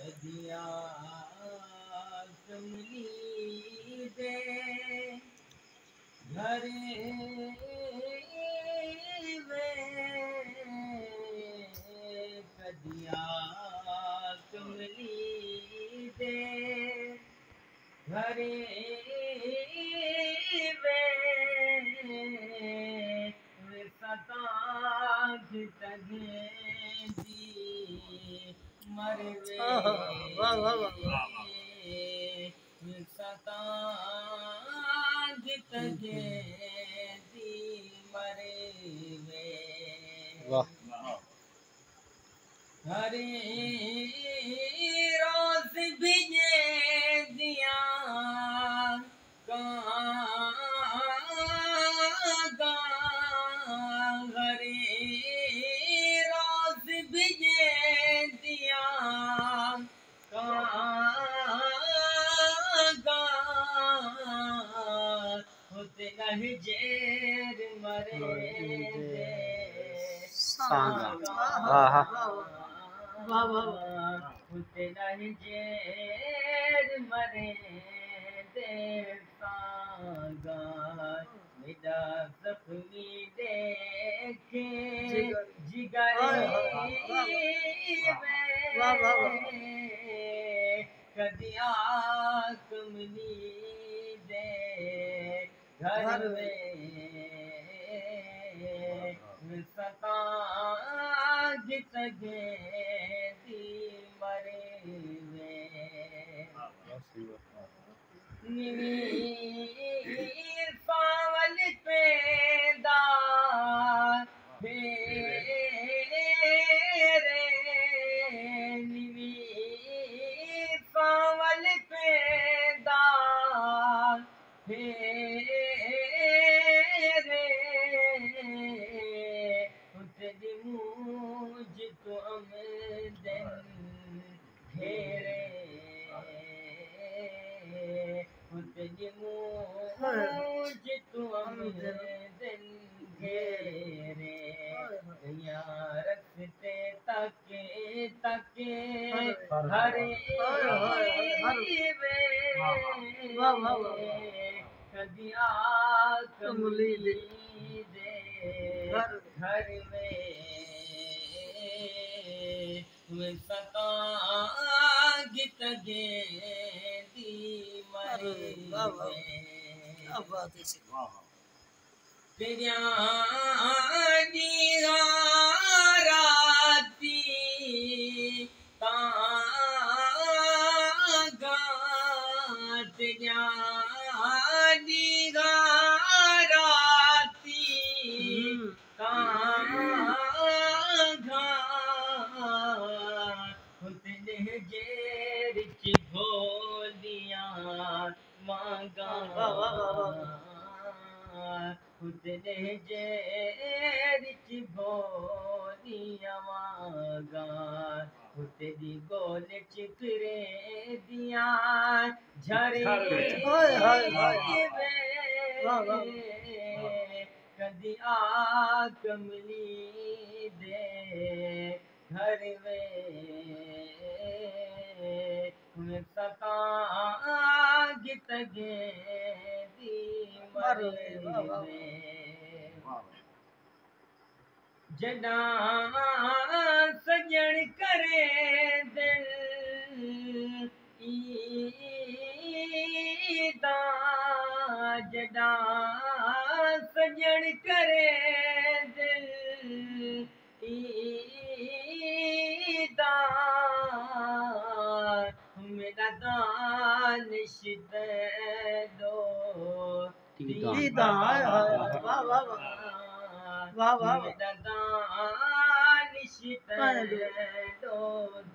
दिया कमली दे घरे वे कदिया कमली दे घरे वे सताज तगे दी मरवे सताज तगे दी मरवे हरे रोज भिजे दिया हरे रोज भिजे दिया होते नहीं जेर मरे दे होते नहीं जेर मरे दे सागा मेरा सपनी देखे जिगर कदिया कमली दे घर में सताज तगे दी मरे नीर पावल पैदा फेरे नीर पावल पैदा फेरे तेरी मूझ तो अमदन घेरे तेरी मूझ तो अमदन घेरे यहाँ रखते तके तके हरे कदिया कमली दे घर में सताज तगे दी मरे तेरिया राती तागा तेरिया राती तागा तेरे जेर की भोलियां मांगा तेरे जेर की भोलियां मांगा तेरी गोल चिकरे दिया झरे कदिया कमली दे घर में सताज तगे दी मरे जड़ा सजन करे दिल ईदा जड़ा सजन करे दिल ईदा मेरा दानिश दे दो दीदा मेरा दानिश दे दो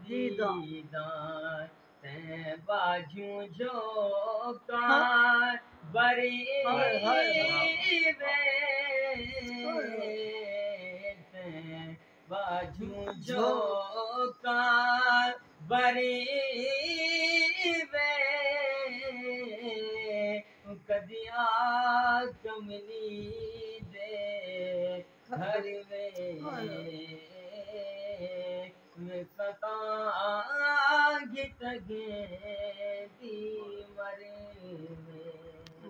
दीदा बाजू जो कार बरी बाजू जो कार बरी कदिया कमली दे घर में सताज तगे दी मरे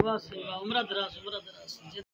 वाह से वाह, उम्र दराज, उम्र दराज।